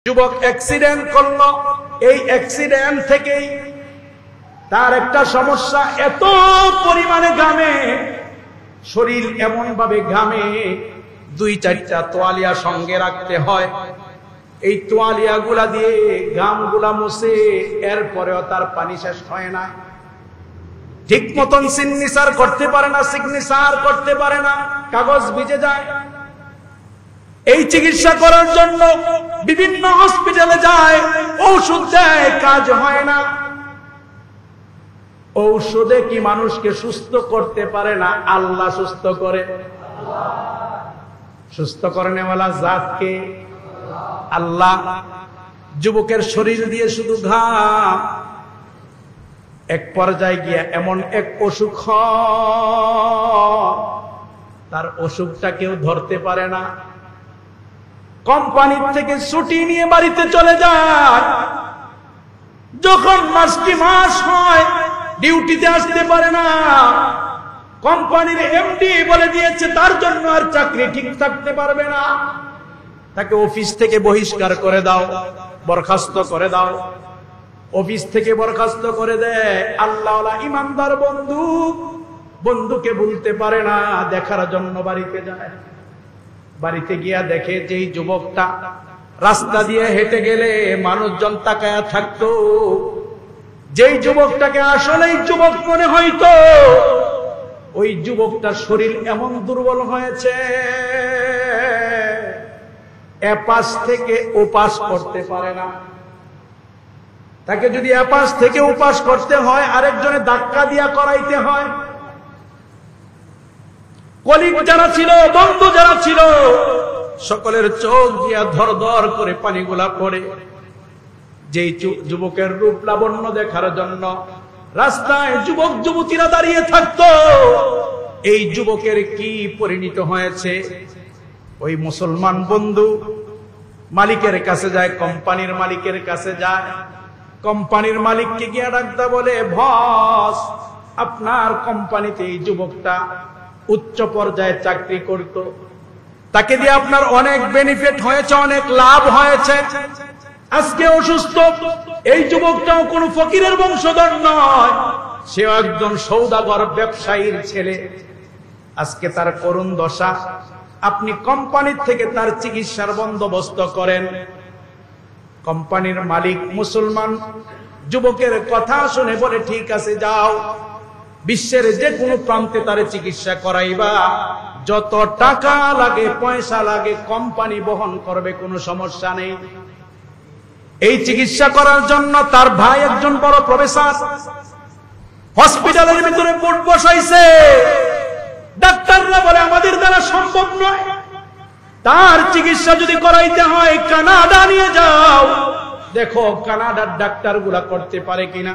যুবক অ্যাক্সিডেন্ট করলো, এই অ্যাক্সিডেন্ট থেকেই তার একটা সমস্যা, এত পরিমাণে ঘামে, শরীর এমন ভাবে ঘামে, 2-4টা তোয়ালিয়া সঙ্গে রাখতে হয়। এই তোয়ালিয়া গুলা দিয়ে ঘামগুলা মুছে, এরপরেও তার পানি শেষ হয় না। ঠিক মতন সিগনেচার করতে পারে না, সিগনেচার করতে পারে না, কাগজ ভিজে যায়। এই চিকিৎসা করার জন্য বিভিন্ন হসপিটালে যায়, ঔষধ দেয়, কাজ হয় না। ঔষধে কি মানুষকে সুস্থ করতে পারে না? আল্লাহ সুস্থ করে। সুস্থ করেনেওয়ালা জাতকে আল্লাহ। যুবকের শরীর দিয়ে শুধু ঘাম, এক পর্যায়ে গিয়া এমন এক অসুখ, তার অসুখটা কেউ ধরতে পারে না। কোম্পানির থেকে ছুটি নিয়ে বাড়িতে চলে যায়, যখন মাস হয় ডিউটিতে আসতে পারে না। কোম্পানির এমডি বলে দিয়েছে তার জন্য আর চাকরি ঠিক থাকতে পারবে না, তাকে অফিস থেকে বহিষ্কার করে দাও, বরখাস্ত করে দাও। অফিস থেকে বরখাস্ত করে দেয়। আল্লাহওয়ালা ইমানদার বন্ধুকে বলতে পারে না, দেখার জন্য বাড়িতে যায়। বাড়িতে গিয়া দেখে যেই যুবকটা রাস্তা দিয়ে হেঁটে গেলে মানুষজন তাকায়া থাকতো, যেই যুবকটাকে আসলেই যুবক মনে হইতো, ওই যুবকটার শরীর এমন দুর্বল হয়েছে, এপাশ থেকে ওপাশ করতে পারে না। তাকে যদি এপাশ থেকে ওপাশ করতে হয়, আরেকজনে ধাক্কা দিয়া করাইতে হয়। কলিগ যারা ছিল, বন্ধু যারা ছিল, সকলের চোখ দিয়া ধর ধর করে পানিগুলা পড়ে। যেই যুবকের রূপ লাবণ্য দেখার জন্য রাস্তায় যুবক যুবতীরা দাঁড়িয়ে থাকতো, এই যুবকের কি পরিণত হয়েছে? ওই মুসলমান বন্ধু মালিকের কাছে যায়, কোম্পানির মালিকের কাছে যায়। কোম্পানির মালিককে গিয়ে ডাকতে বলে, বস, আপনার কোম্পানিতে এই যুবকটা উচ্চ পর্যায়ে চাকরি করত, তাকে দিয়ে আপনার অনেক বেনিফিট হয়েছে, অনেক লাভ হয়েছে, আজকে অসুস্থ। এই যুবকটাও কোনো ফকিরের বংশধর নয়, সেও একজন সৌদাগর ব্যবসায়ীর ছেলে। আজকে তার করুণ দশা, আপনি কোম্পানির থেকে তার চিকিৎসার বন্দোবস্ত করেন। কোম্পানির মালিক মুসলমান যুবকের কথা শুনে বলে, ঠিক আছে, যাও, বিশ্বের যে কোনো প্রান্তে তার চিকিৎসা করাইবা, যত টাকা লাগে, পয়সা লাগে, কোম্পানি বহন করবে, কোনো সমস্যা নেই। এই চিকিৎসা করার জন্য তার ভাই একজন বড় প্রফেসর, হসপিটালের ভিতরে বোর্ড বসাইছে। ডাক্তাররা বলে, আমাদের দ্বারা সম্ভব নয়, তার চিকিৎসা যদি করাইতে হয় কানাডা নিয়ে যাও, দেখো কানাডার ডাক্তার গুলা করতে পারে কিনা।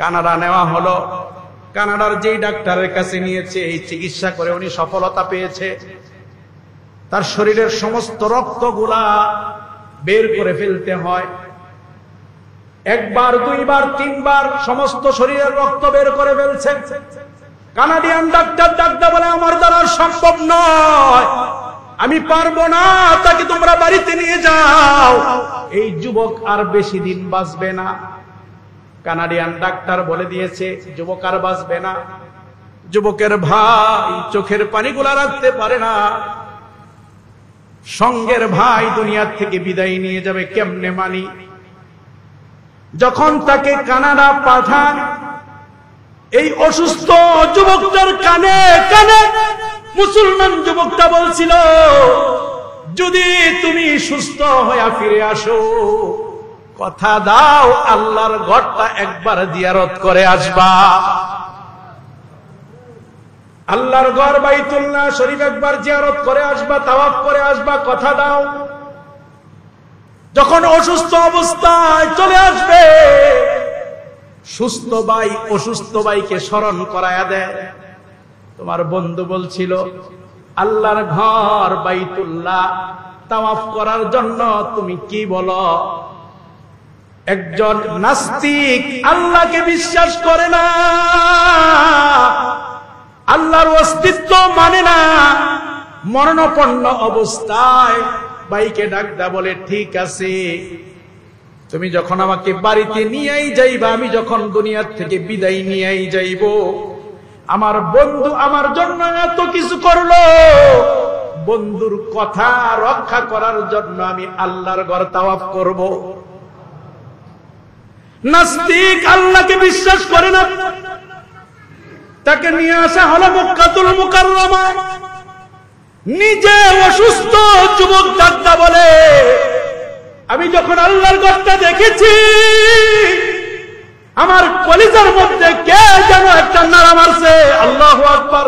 কানাডা নেওয়া হলো। কানাডার যেই ডাক্তারের কাছে নিয়েছে, এই চিকিৎসা করে উনি সফলতা পেয়েছে। তার শরীরের সমস্ত রক্তগুলা বের করে ফেলতে হয়, একবার, দুইবার, তিনবার সমস্ত শরীরের রক্ত বের করে ফেলছে। কানাডিয়ান ডাক্তার বলে, আমার দ্বারা সম্ভব নয়, আমি পারবো না, তাকে তোমরা বাড়িতে নিয়ে যাও, এই যুবক আর বেশি দিন বাঁচবে না। কানাডিয়ান ডাক্তার বলে দিয়েছে, যুবক আর বাঁচবে না। যুবকের ভাই চোখের পানিগুলা রাখতে পারে না, সঙ্গের ভাই দুনিয়ার থেকে বিদায় নিয়ে যাবে, কেমনে মানি? যখন তাকে কানাডা পাঠান, এই অসুস্থ যুবকটার কানে কানে মুসলমান যুবকটা বলছিল, যদি তুমি সুস্থ হয়ে ফিরে আসো, কথা দাও আল্লাহর ঘরটা একবার জিয়ারত করে আসবা, আল্লাহর ঘর বাইতুল্লাহ শরীফ একবার জিয়ারত করে আসবা, তাওয়াফ করে আসবা, কথা দাও। যখন অসুস্থ অবস্থায় চলে আসবে, সুস্থ ভাই অসুস্থ ভাইকে স্মরণ করায়া দেয়। তোমার বন্ধু বলছিল, আল্লাহর ঘর বাইতুল্লাহ তাওয়াফ করার জন্য তুমি কি বলো? একজন নাস্তিক আল্লাহকে বিশ্বাস করে না, আল্লাহর অস্তিত্ব মানে না, মরণাপন্ন অবস্থায় ভাইকে ডাক দা বলে, ঠিক আছে, তুমি যখন আমাকে বাড়িতে নিয়েই যাইবা, আমি যখন দুনিয়ার থেকে বিদায় নিয়েই যাইব, আমার বন্ধু আমার জন্য এত কিছু করলো, বন্ধুর কথা রক্ষা করার জন্য আমি আল্লাহর ঘর তাওয়াফ করব। নাস্তিক আল্লাহকে বিশ্বাস করে না, তাকে নিয়ে আসা হলো মক্কাতুল মুকাররমা। নিজে অসুস্থ যুবক ডাক্তার বলে, আমি যখন আল্লাহর ঘরটা দেখেছি, আমার কলিজার মধ্যে কে যেন একটা নাড়া মারছে। আল্লাহু আকবার।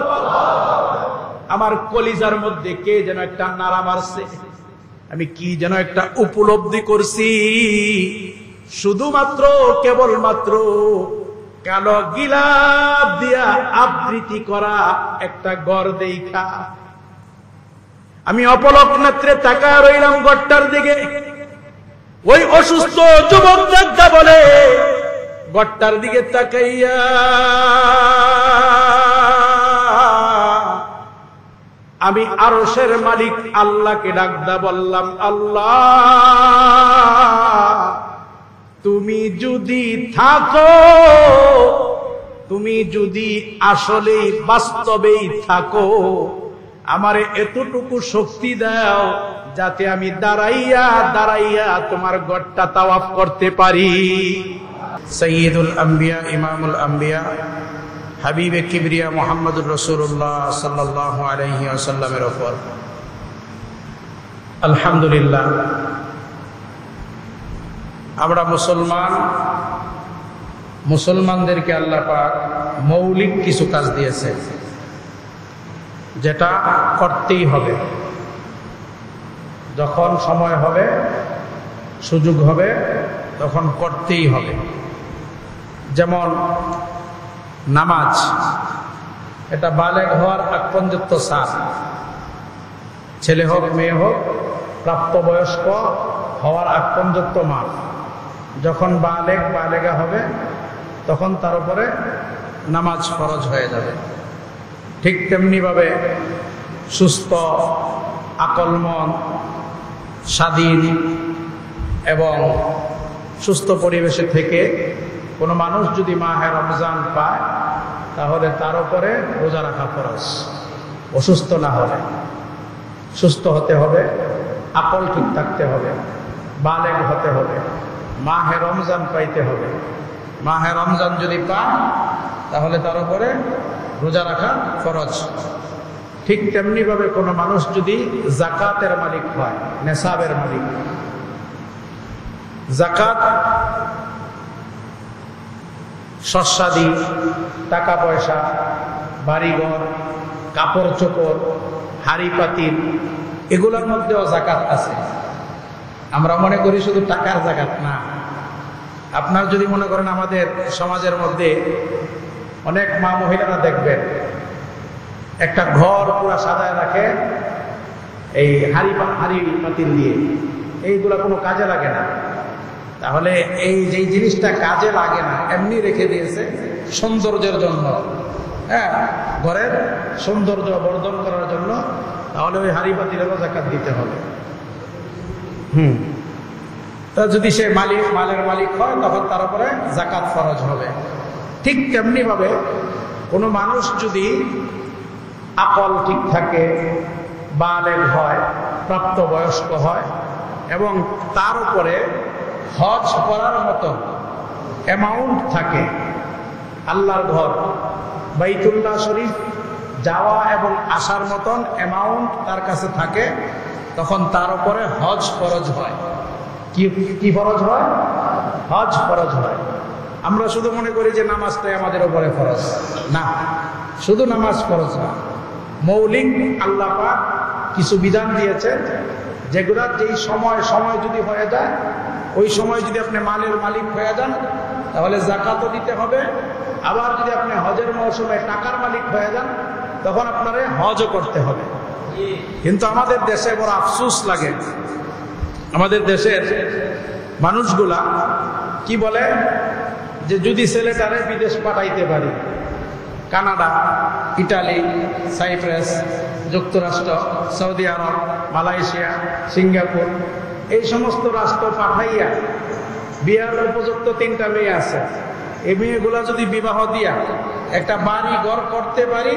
আমার কলিজার মধ্যে কে যেন একটা নাড়া মারছে। আমি কি যেন একটা উপলব্ধি করছি, শুধুমাত্র কেবলমাত্র কালো গিলাপ দিয়া আবৃত্তি করা একটা ঘর দেখা আমি অপলক নেত্রে তাকায় রইলাম ঘরটার দিকে। ওই অসুস্থ যুবক ডাক্তা বলে, ঘরটার দিকে তাকাইয়া আমি আরশের মালিক আল্লাহকে ডাকদা বললাম, আল্লাহ, তুমি যদি থাকো, তুমি যদি আসলেই বাস্তবেই থাকো, আমারে এতটুকু শক্তি দাও যাতে আমি দাঁড়াইয়া দাঁড়াইয়া তোমার ঘরটা তাওয়াফ করতে পারি। সাইয়্যিদুল আম্বিয়া, ইমামুল আম্বিয়া, হাবিবে কিবরিয়া মুহাম্মদুর রাসূলুল্লাহ সাল্লাল্লাহু আলাইহি ওয়াসাল্লামের উপর আলহামদুলিল্লাহ আমরা মুসলমানদেরকে আল্লাহ পাক মৌলিক কিছু কাজ দিয়েছে, যেটা করতেই হবে। যখন সময় হবে, সুযোগ হবে, তখন করতেই হবে। যেমন নামাজ, এটা বালেগ হওয়ার আগ পর্যন্ত সার, ছেলে হোক মেয়ে হোক, প্রাপ্তবয়স্ক হওয়ার আগ পর্যন্ত মা। যখন বালেগা হবে, তখন তার উপরে নামাজ ফরজ হয়ে যাবে। ঠিক তেমনি ভাবে সুস্থ, আকলমন, স্বাধীন এবং সুস্থ পরিবেশে থেকে কোনো মানুষ যদি মাহে রমজান পায়, তাহলে তার উপরে রোজা রাখা ফরজ। অসুস্থ না হলে, সুস্থ হতে হবে, আকল ঠিক থাকতে হবে, বালেগ হতে হবে, মাহে রমজান পাইতে হবে। মাহে রমজান যদি পায়, তাহলে তার উপরে রোজা রাখা ফরজ। ঠিক তেমনি ভাবে কোনো মানুষ যদি যাকাতের মালিক হয়, নেশাবের মালিক, যাকাত শস্যাদি, টাকা পয়সা, বাড়িঘর, কাপড় চোপড়, হাড়ি পাতিল, এগুলোর মধ্যেও যাকাত আছে। আমরা মনে করি শুধু টাকার যাকাত না। আপনার যদি মনে করেন আমাদের সমাজের মধ্যে অনেক মা মহিলারা দেখবেন একটা ঘর পুরা সাজায় রাখে এই হাড়ি পাতিল দিয়ে, এইগুলা কোনো কাজে লাগে না। তাহলে এই যে জিনিসটা কাজে লাগে না, এমনি রেখে দিয়েছে সৌন্দর্যের জন্য, হ্যাঁ, ঘরের সৌন্দর্য বর্ধন করার জন্য, তাহলে ওই হাড়ি পাতিলেরও যাকাত দিতে হবে। তা যদি সে মালের মালিক হয়, তখন তার উপরে যাকাত ফরজ হবে। ঠিক তেমনি ভাবে কোনো মানুষ যদি আকল ঠিক থাকে, বালেগ হয়, প্রাপ্তবয়স্ক হয় এবং তার উপরে হজ করার মতো অ্যামাউন্ট থাকে, আল্লাহর ঘর বাইতুল্লাহ শরীফ যাওয়া এবং আসার মতন অ্যামাউন্ট তার কাছে থাকে, তখন তার উপরে হজ ফরজ হয়। কি ফরজ হয়? হজ ফরজ হয়। আমরা শুধু মনে করি যে নামাজটাই আমাদের উপরে ফরজ। না, শুধু নামাজ ফরজ না, মৌলিক আল্লাহ পাক কিছু বিধান দিয়েছে, যেগুলা যেই সময় যদি হয়ে যায়, ওই সময় যদি আপনি মালের মালিক হয়ে যান, তাহলে যাকাতও দিতে হবে। আবার যদি আপনি হজের মৌসুমে টাকার মালিক হয়ে যান, তখন আপনারে হজও করতে হবে। কিন্তু আমাদের দেশে বড় আফসোস লাগে, আমাদের দেশের মানুষগুলা কি বলে যে যদি ছেলেটারে বিদেশ পাঠাইতে পারি, কানাডা, ইটালি, সাইপ্রাস, যুক্তরাষ্ট্র, সৌদি আরব, মালয়েশিয়া, সিঙ্গাপুর, এই সমস্ত রাষ্ট্র পাঠাইয়া বিয়ার উপযুক্ত 3টা মেয়ে আছে। এই মেয়েগুলা যদি বিবাহ দিয়া একটা বাড়ি ঘর করতে পারি,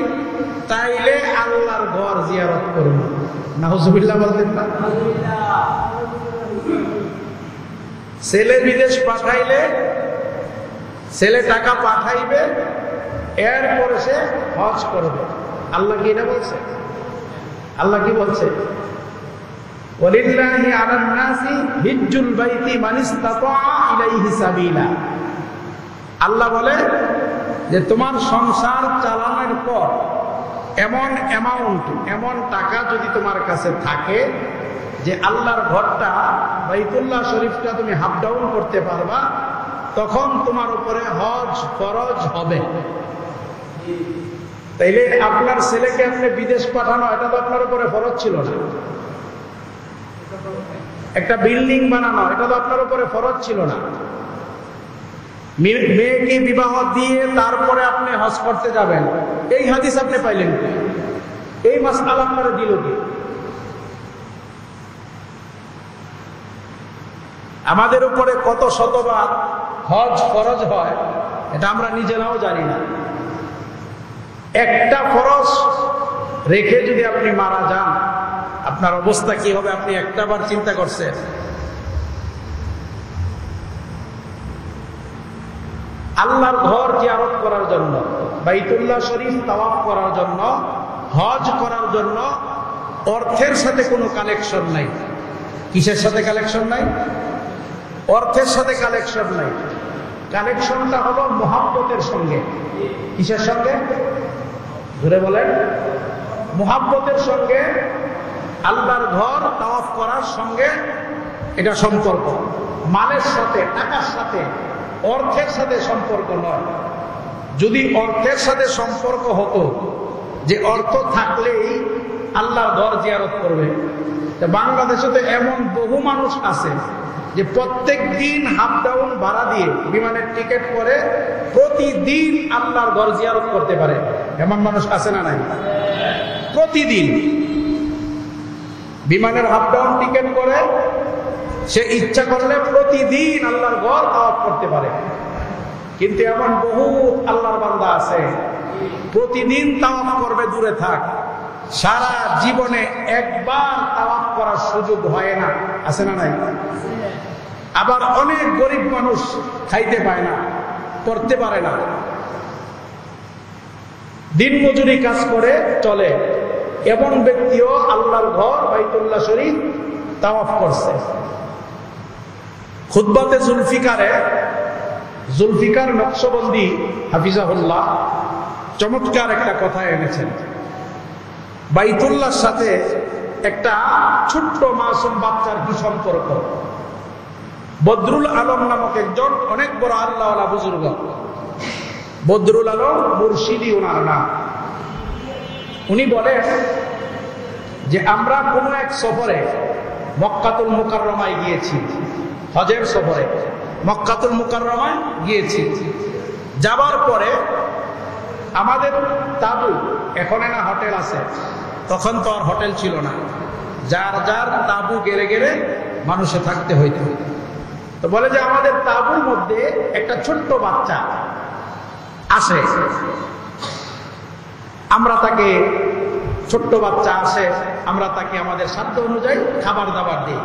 তাইলে আল্লাহর ঘর জিয়ারত করব। নাউজুবিল্লাহ বলতেন না? ছেলে বিদেশ পাঠাইলে ছেলে টাকা পাঠাইবে, এরপরে সে হজ করবে। আল্লাহ কি এটা বলছে? আল্লাহ কি বলছে? ওয়ালিল্লাহি আলান নাসি হিজ্জুল বাইতি মান ইসতাতা ইলাইহি সাবিলা। আল্লাহ বলে যে তোমার সংসার চালানোর পর এমন অ্যামাউন্ট, এমন টাকা যদি তোমার কাছে থাকে যে আল্লাহর ঘরটা, বাইতুল্লাহ শরীফটা তুমি হাফ ডাউন করতে পারবা, তখন তোমার উপরে হজ ফরজ হবে। তাইলে আপনার ছেলেকে আপনি বিদেশ পাঠানো, এটা তো আপনার উপরে ফরজ ছিল না। একটা বিল্ডিং বানানো, এটা তো আপনার উপরে ফরজ ছিল না। মেয়েকে বিবাহ দিয়ে তারপরে আপনি হজ করতে যাবেন, এই হাদিস আপনি পাইলেন কি? এই মাসআলা আপনারা দিল কি? আমাদের উপরে কত শতবার হজ ফরজ হয় এটা আমরা নিজেরাও জানি না। একটা ফরজ রেখে যদি আপনি মারা যান, আপনার অবস্থা কি হবে আপনি একটাবার চিন্তা করছেন? আল্লাহর ঘর জিয়ারত করার জন্য, বাইতুল্লাহ শরীফ তাওয়াফ করার জন্য, হজ করার জন্য অর্থের সাথে কোনো কালেকশন নাই। কিসের সাথে কালেকশন নাই? অর্থের সাথে কালেকশন নাই। কালেকশনটা হলো মুহাব্বতের সঙ্গে। কিসের সঙ্গে? ধরে বলেন। মুহাব্বতের সঙ্গে, আল্লাহর ঘর তাওয়াফ করার সঙ্গে এটা সম্পর্ক। মালের সাথে, টাকার সাথে, অর্থের সাথে সম্পর্ক নয়। যদি অর্থের সাথে সম্পর্ক হতো যে অর্থ থাকলেই আল্লাহর ঘর জিয়ারত করবে, বাংলাদেশে তো এমন বহু মানুষ আছে যে প্রত্যেক দিন হাফ ডাউন ভাড়া দিয়ে বিমানের টিকিট করে প্রতিদিন আল্লাহর ঘর জিয়ারত করতে পারে। এমন মানুষ আছে না নাই? প্রতিদিন বিমানের হাফ ডাউন টিকিট করে সে ইচ্ছা করলে প্রতিদিন আল্লাহর ঘর তাওয়াফ করতে পারে। কিন্তু এমন বহু আল্লাহর বান্দা আছে প্রতিদিন তাওয়াফ করবে দূরে থাক, সারা জীবনে একবার তাওয়াফ করার সুযোগ হয় না। আছে না নাই? আবার অনেক গরিব মানুষ খাইতে পায় না, পড়তে পারে না, দিন মজুরি কাজ করে চলে, এমন ব্যক্তিও আল্লাহর ঘর বাইতুল্লাহ শরীফ তাওয়াফ করছে। খুতবাতে জুলফিকার নকশবন্দি হাফিজাহুল্লাহ চমৎকার একটা কথা এনেছেন। বাইতুল্লাহর সাথে একটা ছোট্ট মাসুম বাচ্চার কি সম্পর্ক? বদরুল আলম নামক একজন অনেক বড় আল্লাহওয়ালা বুজুর্গ, বদরুল আলম মুর্শিদি ওনার নাম। উনি বলেন যে আমরা কোন এক সফরে মক্কাতুল মুকাররমায় গিয়েছি, হজের সফরে মক্কাতুল মুকাররমায় গিয়েছি। যাবার পরে আমাদের তাবু, এখন না হোটেল আছে, তখন তো আর হোটেল ছিল না, যার যার তাবু গেড়ে গেড়ে মানুষে থাকতে হইতো। তো বলে যে আমাদের তাবুর মধ্যে একটা ছোট্ট বাচ্চা আসে, আমরা তাকে, ছোট্ট বাচ্চা আসে, আমরা তাকে আমাদের সাধ্য অনুযায়ী খাবার দাবার দিই।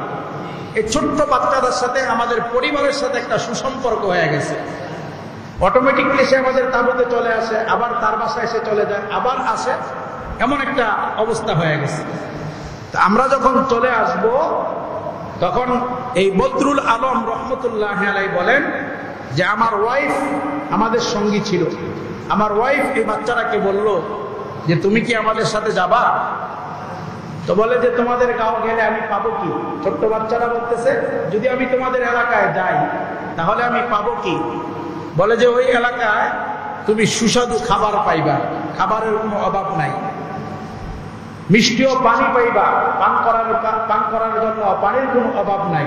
এই ছোট্ট বাচ্চাদের সাথে আমাদের পরিবারের সাথে একটা সুসম্পর্ক হয়ে গেছে। অটোমেটিকলি সে আমাদের তাবুতে চলে আসে, আবার তার বাসায় এসে চলে যায়, আবার আসে, এমন একটা অবস্থা হয়ে গেছে। তা আমরা যখন চলে আসব তখন এই বদরুল আলম রহমতুল্লাহ আলাইহি বলেন যে আমার ওয়াইফ আমাদের সঙ্গী ছিল। আমার ওয়াইফ এই বাচ্চাটাকে বলল যে তুমি কি আমাদের সাথে যাবা? তো বলে যে তোমাদের গাঁও গেলে আমি পাবো কি? ছোট্ট বাচ্চারা বলতেছে যদি আমি তোমাদের এলাকায় যাই তাহলে আমি পাবো কি? বলে যে ওই এলাকায় তুমি সুস্বাদু খাবার পাইবা, খাবারের কোনো অভাব নাই, মিষ্টিও পানি পাইবা, পান করার জন্য পানির কোনো অভাব নাই,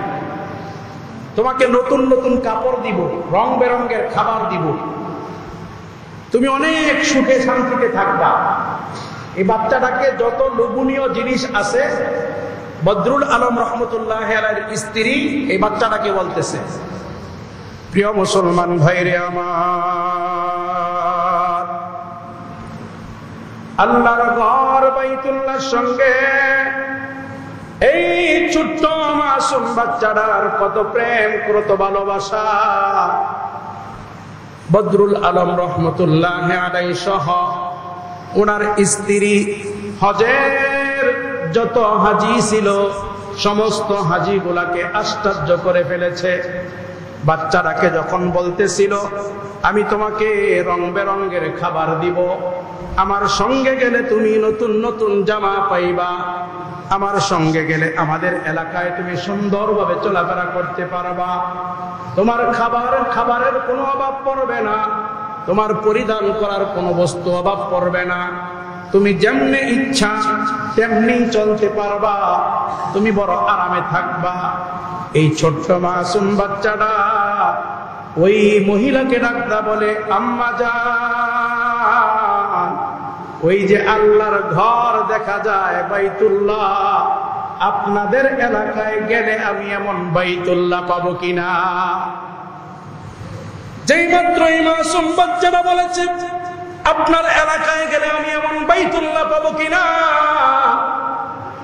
তোমাকে নতুন নতুন কাপড় দিব, রং বেরঙের খাবার দিব, তুমি অনেক সুখে শান্তিতে থাকবা। এই বাচ্চাটাকে যত লোভনীয় জিনিস আছে, বদরুল আলম রহমতুল্লাহ আলাইহির স্ত্রী এই বাচ্চাটাকে বলতেছে, প্রিয় মুসলমান ভাইরে আমার, আল্লাহর ঘর বাইতুল্লাহর সঙ্গে এই ছোট্ট মাসুম বাচ্চাটার কত প্রেম, কত ভালোবাসা। বদরুল আলম রহমতুল্লাহ আলাইহি সহ ওনার স্ত্রী হজের যত হাজি ছিল সমস্ত হাজিগুলাকে আশ্চর্য করে ফেলেছে। বাচ্চাটাকে যখন বলতেছিল, আমি তোমাকে রং বেরঙের খাবার দিব, আমার সঙ্গে গেলে তুমি নতুন নতুন জামা পাইবা, আমার সঙ্গে গেলে আমাদের এলাকায় তুমি সুন্দরভাবে চলাফেরা করতে পারবা, তোমার খাবারের কোনো অভাব পড়বে না, তোমার পরিধান করার কোনো বস্তু অভাব পড়বে না, তুমি যেমনি ইচ্ছা তেমনি চলতে পারবা, তুমি বড় আরামে থাকবা। এই ছোট্ট মাসুম বাচ্চাটা ওই মহিলাকে ডাকতা বলে, আম্মা জান, ওই যে আল্লাহর ঘর দেখা যায় বাইতুল্লাহ, আপনাদের এলাকায় গেলে আমি এমন বাইতুল্লাহ পাবো কিনা? যেই মাত্র এই মাসুম বাচ্চাটা বলেছে, আপনার এলাকায় গেলে আমি এমন বাইতুল্লাহ পাবো কিনা,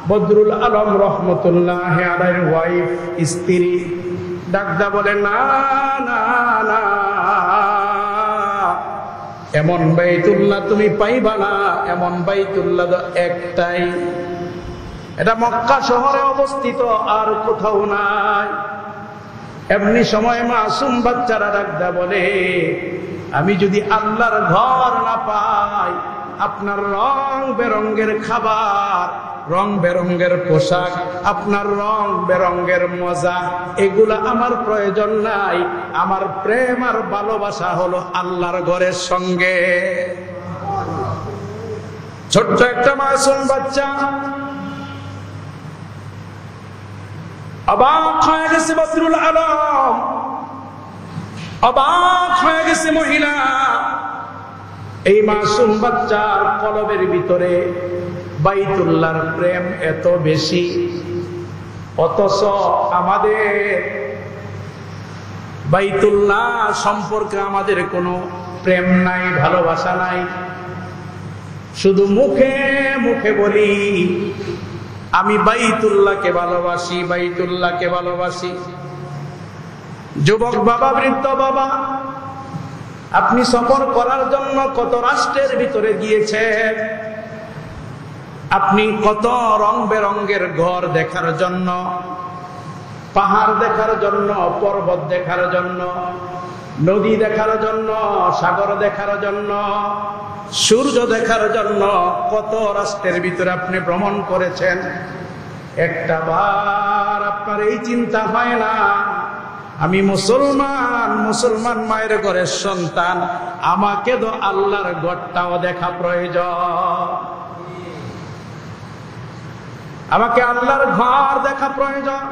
বদরুল আলম রহমতুল্লাহ আলাইহির ওয়াইফ স্ত্রী ডাকদা বলে, না না না, এমন বাইতুল্লাহ তুমি পাইবা না, এমন বাইতুল্লাহ একটাই, এটা মক্কা শহরে অবস্থিত, আর কোথাও নাই। এমনি সময় মাসুম বাচ্চারা ডাকদা বলে, আমি যদি আল্লাহর ঘর না পাই, আপনার রং বেরঙ্গের খাবার, রং বেরঙ্গের পোশাক, আপনার রং বেরঙ্গের মজা, এগুলা আমার প্রয়োজন নাই। আমার প্রেম আর ভালোবাসা হলো আল্লাহর ঘরের সঙ্গে। ছোট্ট একটা মাসুম বাচ্চা অবাক হয়ে গেছে, বদরুল আলম অবাক হয়ে গেছে। মহিলা এই মাসুম বাচ্চার কলবের ভিতরে বাইতুল্লাহর প্রেম এত বেশি, অথচ আমাদের বাইতুল্লাহ সম্পর্কে আমাদের কোনো প্রেম নাই, ভালোবাসা নাই। শুধু মুখে মুখে বলি আমি বাইতুল্লাহকে ভালোবাসি, বাইতুল্লাহকে ভালোবাসি। যুবক বাবা, বৃদ্ধ বাবা, আপনি সফর করার জন্য কত রাষ্ট্রের ভিতরে গিয়েছেন, আপনি কত রং বেরঙ্গের ঘর দেখার জন্য, পাহাড় দেখার জন্য, পর্বত দেখার জন্য, নদী দেখার জন্য, সাগর দেখার জন্য, সূর্য দেখার জন্য কত রাষ্ট্রের ভিতরে আপনি ভ্রমণ করেছেন। একটা বার আপনার এই চিন্তা হয় না, আমি মুসলমান মায়ের ঘরের সন্তান, আমাকে তো আল্লাহর ঘরটাও দেখা প্রয়োজন, আমাকে আল্লাহর ঘর দেখা প্রয়োজন।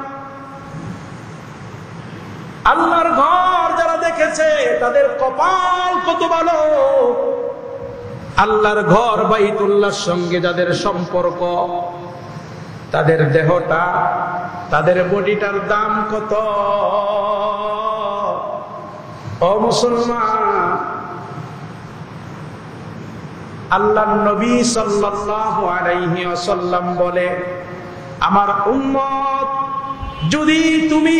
আল্লাহর ঘর যারা দেখেছে তাদের কপাল কত ভালো। আল্লাহর ঘর বাইতুল্লাহর সঙ্গে যাদের সম্পর্ক, তাদের দেহটা, তাদের বডিটার দাম কত। ও মুসলমান, আল্লাহর নবী সাল্লাল্লাহু আলাইহি ওয়াসাল্লাম বলে, আমার উম্মত যদি তুমি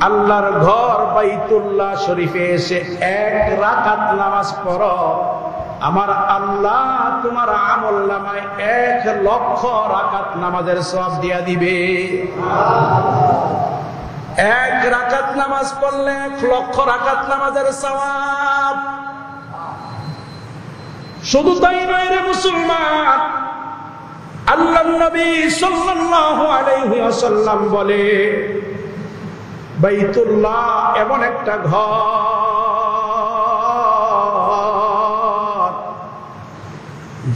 আল্লাহর ঘর বাইতুল্লাহ শরীফে এসে এক রাকাত নামাজ পড়ো, আমার আল্লাহ তোমার আমলনামায় 1,00,000 রাকাত নামাজের সওয়াব দিয়া দিবে। 1 রাকাত নামাজ পড়লে 1,00,000 রাকাত নামাজের সওয়াব। শুধু তাই নয় রে মুসলমান, আল্লাহর নবী সাল্লাল্লাহু আলাইহি ওয়াসাল্লাম বলে, বাইতুল্লাহ এমন একটা ঘর,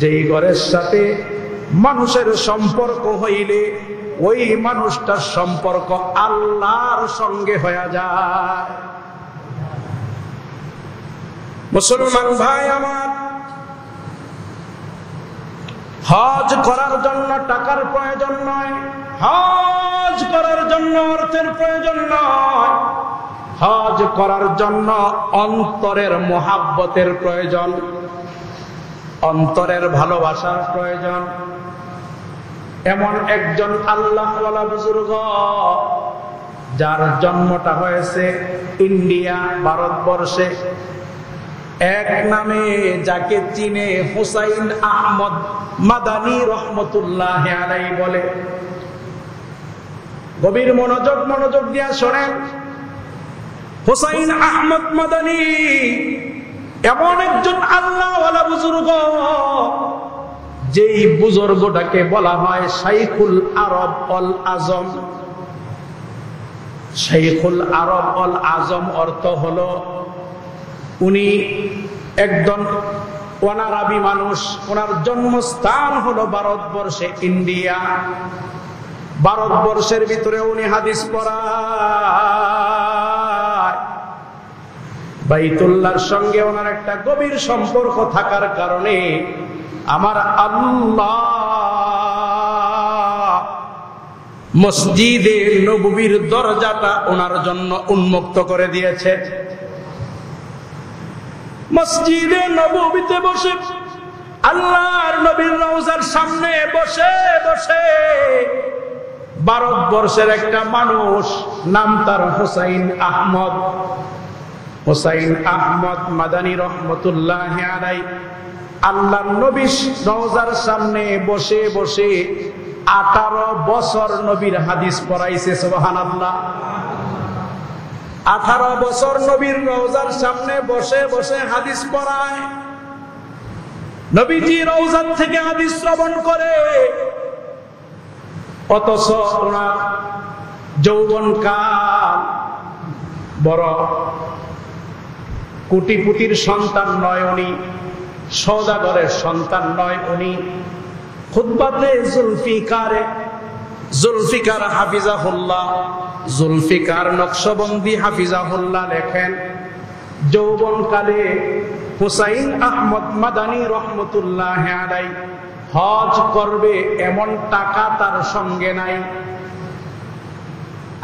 যেই ঘরের সাথে মানুষের সম্পর্ক হইলে ওই মানুষটার সম্পর্ক আল্লাহর সঙ্গে হয়ে যায়। মুসলমান ভাই আমার, হজ করার জন্য টাকার প্রয়োজন নয়, হজ করার জন্য অর্থের প্রয়োজন নয়, হজ করার জন্য অন্তরের মোহাব্বতের প্রয়োজন, অন্তরের ভালোবাসার প্রয়োজন। এমন একজন আল্লাহওয়ালা বুজুর্গ যার জন্মটা হয়েছে ইন্ডিয়া, ভারতবর্ষে, এক নামে যাকে চিনে হুসাইন আহমদ মাদানী রহমতুল্লাহ আলাইহি বলে। গভীর মনোযোগ দিয়া শোনেন, হুসাইন আহমদ মাদানী এমন একজন আল্লাহওয়ালা বুজুর্গ, যেই বুজুর্গটাকে বলা হয় শাইখুল আরব অল আজম। শাইখুল আরব অল আজম অর্থ হলো উনি একজন অনারবি মানুষ, ওনার জন্মস্থান হলো ভারতবর্ষে, ইন্ডিয়া। ভারতবর্ষের ভিতরে উনি হাদিস পড়ায়। বাইতুল্লাহর সঙ্গে ওনার একটা গভীর সম্পর্ক থাকার কারণে আমার আল্লাহ মসজিদে নববীর দরজাটা ওনার জন্য উন্মুক্ত করে দিয়েছে। মসজিদে নববীতে বসে আল্লাহর নবীর রওজার সামনে বসে বসে ভারতবর্ষের একটা মানুষ, নাম তার হুসাইন আহমদ, হুসাইন আহমদ মাদানী রহমতুল্লাহ আলাইহি, আল্লাহর নবীর রওজার সামনে বসে বসে 18 বছর নবীর হাদিস পড়াইছে। সুবহানাল্লাহ। 18 বছর নবীর রওজার সামনে বসে বসে হাদিস পড়ায়। নবীজি রওজার থেকে হাদিস শ্রবণ করে, অথচ ওনার যৌবনকাল, বড় কোটিপতির সন্তান নয় উনি, সওদাগরের সন্তান নয় উনি। খুতবাতে জুলফিকার হাফিজাহুল্লাহ, জুলফিকার নকশবন্দি হাফিজাহুল্লাহ লেখেন, যৌবনকালে হুসাইন আহমদ মাদানী রহমতুল্লাহ আলাইহি হজ করবে এমন টাকা তার সঙ্গে নাই,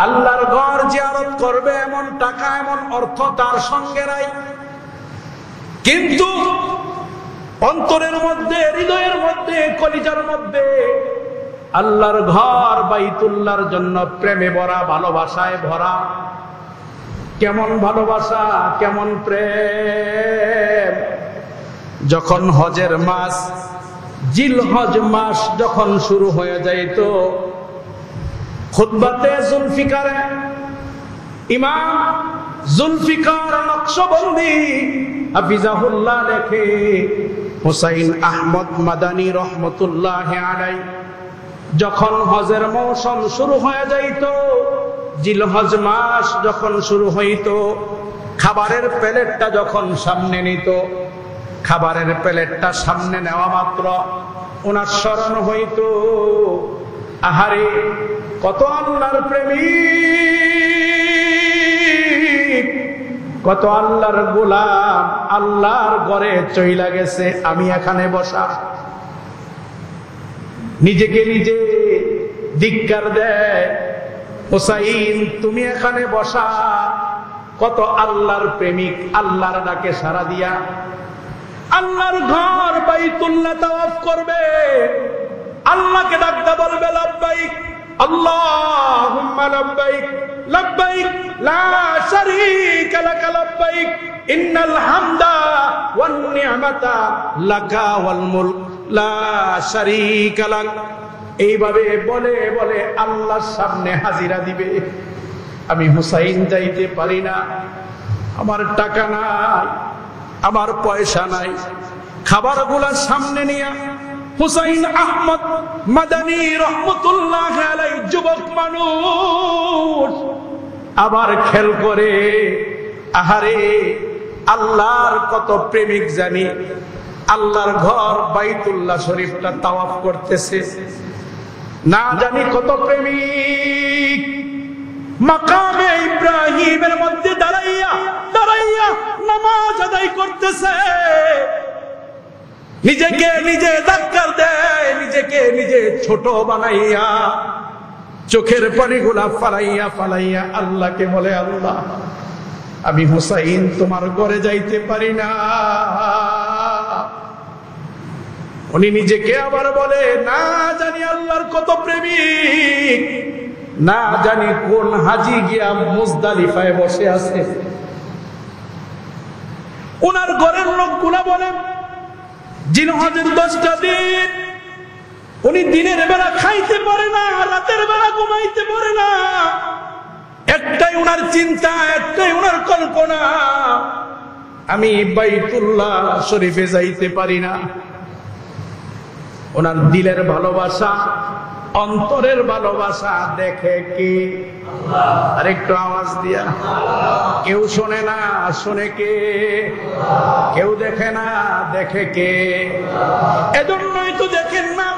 আল্লাহর ঘর জিয়ারত করবে এমন টাকা, এমন অর্থ তার সঙ্গে নাই। কিন্তু অন্তরের মধ্যে, হৃদয়ের মধ্যে, কলিজার মধ্যে আল্লাহর ঘর বাইতুল্লাহর জন্য প্রেমে ভরা, ভালোবাসায় ভরা। কেমন ভালোবাসা, কেমন প্রেম! যখন হজের মাস, জিলহজ মাস যখন শুরু হয়ে যাইত, খুতবাতে জুলফিকারে ইমাম জুলফিকার নকশবন্দি হাফিজাহুল্লাহ লেখে, হুসাইন আহমদ মাদানী রহমতুল্লাহ আলাইহি যখন হজের মৌসুম শুরু হয়ে যাইত, জিলহজ মাস যখন শুরু হইত, খাবারের প্লেটটা যখন সামনে নিত, খাবারের প্লেটটা সামনে নেওয়া মাত্র ওনার স্মরণ হইত, আহারে কত আল্লাহর প্রেমিক, কত আল্লাহর গোলাম আল্লাহর ঘরে চইলা গেছে, আমি এখানে বসা। নিজেকে নিজে ধিক্কার দেয়, হুসাইন তুমি এখানে বসা। কত আল্লাহর প্রেমিক আল্লাহর ডাকে সাড়া দিয়া আল্লাহর ঘর বাইতুল্লাহ তাওয়াফ করবে, আল্লাহকে ডাকতে বলবে লাব্বাইক আল্লাহুম্মা লাব্বাইক লাব্বাইক লা শারীকা লাক লাব্বাইক ইন্নাল হামদা ওয়ান নি'মাতা লাকা ওয়াল মুলক লা শারীকা লাক। এইভাবে বলে বলে আল্লাহর সামনে হাজিরা দিবে। আমি হুসাইন যাইতে পারি না, আমার টাকা নাই, আমার পয়সা নাই। খাবারগুলা সামনে নিয়ে হুসাইন আহমদ মাদানী রহমতুল্লাহ আলাইহি যুবক মানুষ আবার খেল করে, আহারে আল্লাহর কত প্রেমিক জানি আল্লাহর ঘর বাইতুল্লাহ শরীফটা তাওয়াফ করতেছে, না জানি কত প্রেমিক মাকামে ইব্রাহিমের মধ্যে দাঁড়াইয়া দাঁড়াইয়া নামাজ আদায় করতেছে, নিজেকে নিজে ধাক্কার দেয়, নিজেকে নিজে ছোট বানাইয়া চোখের পানিগুলা ফালাইয়া ফালাইয়া আল্লাহকে বলে, আল্লাহ আমি হুসাইন তোমার ঘরে যাইতে পারি না। উনি নিজেকে আবার বলে, না জানি আল্লাহর কত প্রেমিক, না জানি কোন হাজি গিয়া মুজদালিফায় বসে আছে। উনার ঘরের লোকগুলা বলেন, জিলহজের 10টা দিন উনি দিনের বেলা খাইতে পারে না, রাতের বেলা ঘুমাইতে পারে না। একটাই উনার চিন্তা, একটাই উনার কল্পনা, আমি বাইতুল্লাহ শরীফে যাইতে পারি না। ওনার দিলের ভালোবাসা, অন্তরের ভালোবাসা দেখে কি? আর একটু আওয়াজ দিয়া, কেউ শোনে না, শোনে কে? কেউ দেখে না, দেখে কে? এজন্যই তো দেখেন না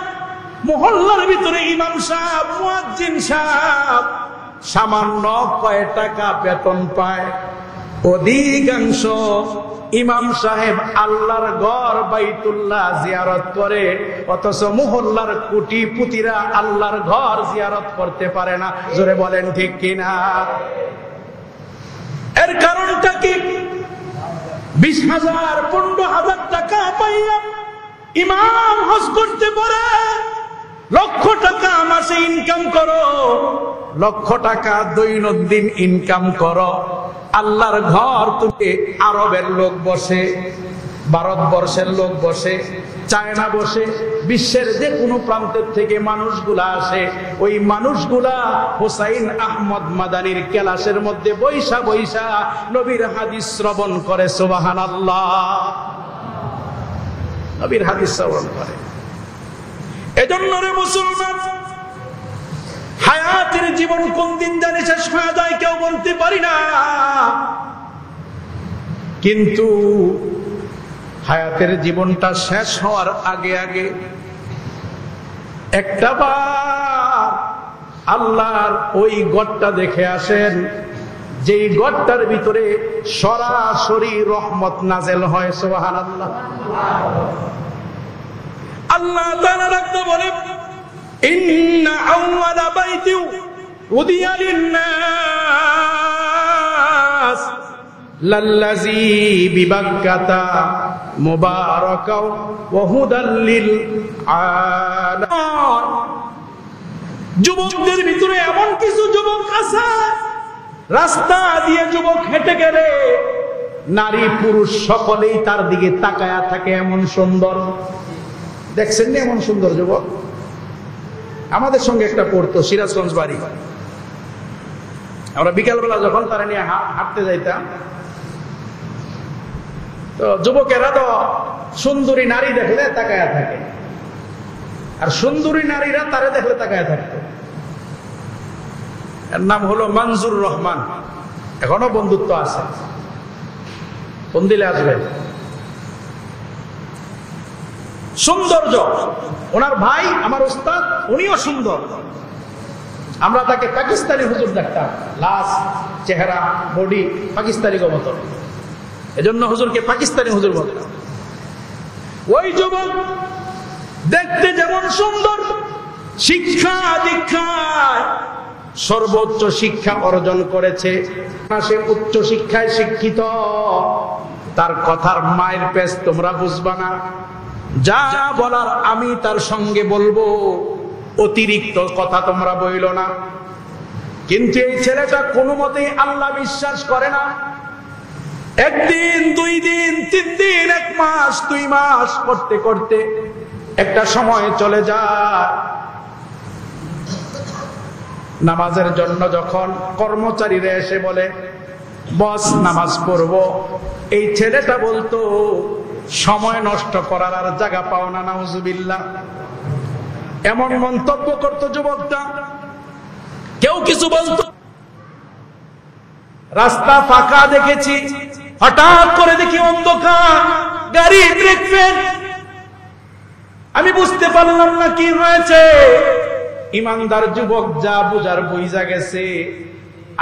মহল্লার ভিতরে ইমাম সাহেব, মুয়াজ্জিন সাহেব সামান্য কয় টাকা বেতন পায়, অধিকাংশ ইমাম সাহেব আল্লাহর ঘর বাইতুল্লাহ জিয়ারত করে, অথচ মুহল্লার কোটিপতিরা আল্লাহর ঘর জিয়ারত করতে পারে না। জোরে বলেন ঠিক কিনা? এর কারণটা কি? 20,000 15,000 টাকা পাইয়া ইমাম হজ করতে পারে, লক্ষ টাকা মাসে ইনকাম করো, লক্ষ টাকা দৈনন্দিন ইনকাম করো, আল্লাহর ঘর তুমি আরবের লোক বসে, ভারতবর্ষের লোক বসে, চায়না বসে, বিশ্বের যে কোনো প্রান্তের থেকে মানুষগুলা আসে, ওই মানুষগুলা হুসাইন আহমদ মাদানির ক্লাসের মধ্যে বৈশা বৈশা নবীর হাদিস শ্রবণ করে। সুবহানাল্লাহ, নবীর হাদিস শ্রবণ করে। এজন্য রে মুসলমান, হায়াতের জীবন কোন দিন জানি শেষ হয়ে যায় কেউ বলতে পারি না, কিন্তু হায়াতের জীবনটা শেষ হওয়ার আগে আগে একটা বার আল্লাহর ওই গড়টা দেখে আসেন, যেই গড়টার ভিতরে সরাসরি রহমত নাজেল হয়। সুবহানাল্লাহ। আল্লাহ তাআলা রাখতে বলে, ইন্না আউওয়ালা বাইতি উদিয়া লিন-নাস লাল্লাযী বিবাক্কাতা মুবারাকাও ওয়া হুদাল লিল আলামিন। যুবকদের ভিতরে এমন কিছু যুবক আছে, রাস্তা দিয়ে যুবক হেঁটে গেলে নারী পুরুষ সকলেই তার দিকে তাকায়া থাকে, এমন সুন্দর। দেখছেন না এমন সুন্দর যুবক? আমাদের সঙ্গে একটা পড়তো, সিরাজগঞ্জ বাড়ি। আমরা বিকালবেলা যখন তারা নিয়ে হাঁটতে যাইতাম, তো যুবকেরা তো সুন্দরী নারী দেখলে তাকায়া থাকে, আর সুন্দরী নারীরা তারে দেখলে তাকায়া থাকতো। এর নাম হলো মনজুর রহমান, এখনো বন্ধুত্ব আছে, ফোন দিলে আসবে। সৌন্দর্য, ওনার ভাই আমার উস্তাদ, উনিও সুন্দর। আমরা তাকে পাকিস্তানি হুজুর দেখতাম, লাশ, চেহারা, বডি পাকিস্তানি মতো, এজন্য হুজুরকে পাকিস্তানি হুজুর বলতাম। ওই যুবক দেখতে যেমন সুন্দর, শিক্ষা দীক্ষায় সর্বোচ্চ শিক্ষা অর্জন করেছে, সে উচ্চ শিক্ষায় শিক্ষিত। তার কথার মায়ের পেশ তোমরা বুঝবা না, যা বলার আমি তার সঙ্গে বলবো, অতিরিক্ত কথা তোমরা বইল না। কিন্তু এই ছেলেটা কোনো মতেই আল্লাহ বিশ্বাস করে না। একদিন, 2 দিন, 3 দিন, 1 মাস, 2 মাস করতে করতে একটা সময় চলে যায়। নামাজের জন্য যখন কর্মচারীরা এসে বলে, বস নামাজ পড়বো, এই ছেলেটা বলতো, সময় নষ্ট করার আর জায়গা পাও না, নাউজুবিল্লাহ। এমন মন্তব্য করতো যুবকটা। কেউ কিছু বলতো, রাস্তা ফাঁকা দেখেছি, হঠাৎ করে দেখি অন্ধকার, গাড়ি ব্রেক ফেল, আমি বুঝতে পারলাম না কি হয়েছে। ইমানদার যুবক যা বুঝার বুঝা গেছে,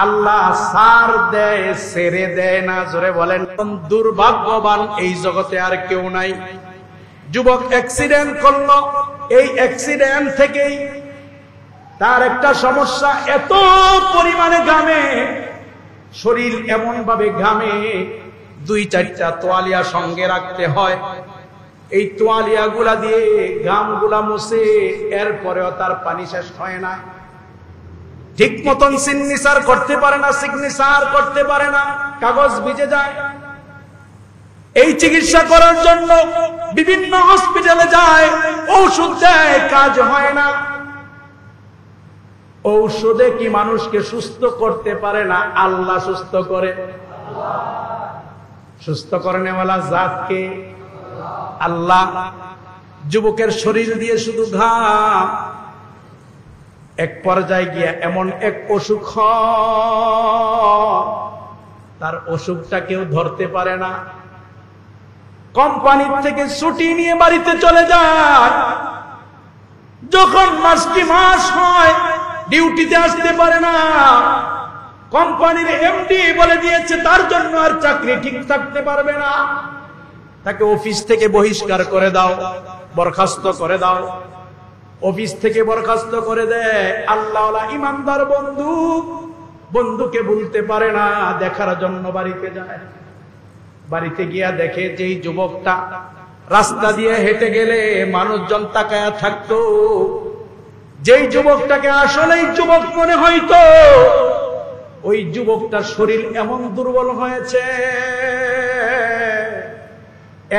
আল্লাহ সার দেয়, ছেড়ে দেয় না। জোরে বলেন, দুর্ভাগ্যবান এই জগতে আর কেউ নাই। যুবক অ্যাক্সিডেন্ট করলো, এই অ্যাক্সিডেন্ট থেকেই তার একটা সমস্যা, এত পরিমাণে ঘামে, শরীর এমন ভাবে ঘামে, 2-4টা তোয়ালিয়া সঙ্গে রাখতে হয়। এই তোয়ালিয়া গুলা দিয়ে ঘামগুলা মুছে, এরপরেও তার পানি শেষ হয় না। ঠিক মতন সিগনেচার করতে পারে না, সিগনেচার করতে পারে না, কাগজ ভিজে যায়। এই চিকিৎসা করার জন্য বিভিন্ন হসপিটালে যায়, ঔষধ দেয়, কাজ হয় না। ঔষধে কি মানুষকে সুস্থ করতে পারে না? আল্লাহ সুস্থ করে। সুস্থ করেনেওয়ালা জাতকে আল্লাহ। যুবকের শরীর দিয়ে শুধু ঘাম, এক পর্যায়ে গিয়া এমন এক অসুখ, তার অসুখটা কেউ ধরতে পারে না। কোম্পানির থেকে ছুটি নিয়ে বাড়িতে চলে যায়, যখন মাস হয় ডিউটিতে আসতে পারে না। কোম্পানির এমডি বলে দিয়েছে তার জন্য আর চাকরি ঠিক থাকতে পারবে না, তাকে অফিস থেকে বহিষ্কার করে দাও, বরখাস্ত করে দাও। অফিস থেকে বরখাস্ত করে দেয়। আল্লাহওয়ালা ইমানদার বন্ধুকে বলতে পারে না, দেখার জন্য বাড়িতে যায়। বাড়িতে গিয়া দেখে যেই যুবকটা রাস্তা দিয়ে হেঁটে গেলে মানুষজন তাকায়া থাকতো, যেই যুবকটাকে আসলেই যুবক মনে হইতো, ওই যুবকটার শরীর এমন দুর্বল হয়েছে,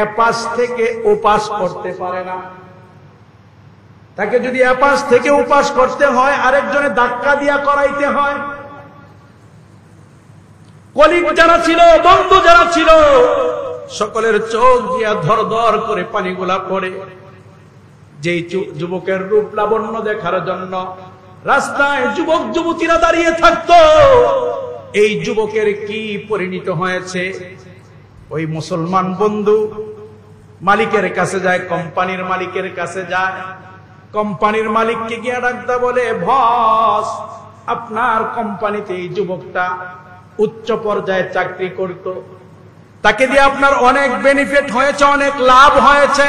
এপাশ থেকে ওপাশ করতে পারে না। তাকে যদি এপাশ থেকে ওপাশ করতে হয়, আরেকজনে ধাক্কা দিয়া করাইতে হয়। কলিগ যারা ছিল, বন্ধু যারা ছিল, সকলের চোখ দিয়া ধর ধর করে পানিগুলা পড়ে। যেই যুবকের রূপ লাবণ্য দেখার জন্য রাস্তায় যুবক যুবতীরা দাঁড়িয়ে থাকতো, এই যুবকের কি পরিণত হয়েছে? ওই মুসলমান বন্ধু মালিকের কাছে যায়, কোম্পানির মালিকের কাছে যায়। কোম্পানির মালিককে গিয়ে ডাকতে বলে, বস, আপনার কোম্পানিতে এই যুবকটা উচ্চ পর্যায়ে চাকরি করত, তাকে দিয়ে আপনার অনেক বেনিফিট হয়েছে, অনেক লাভ হয়েছে,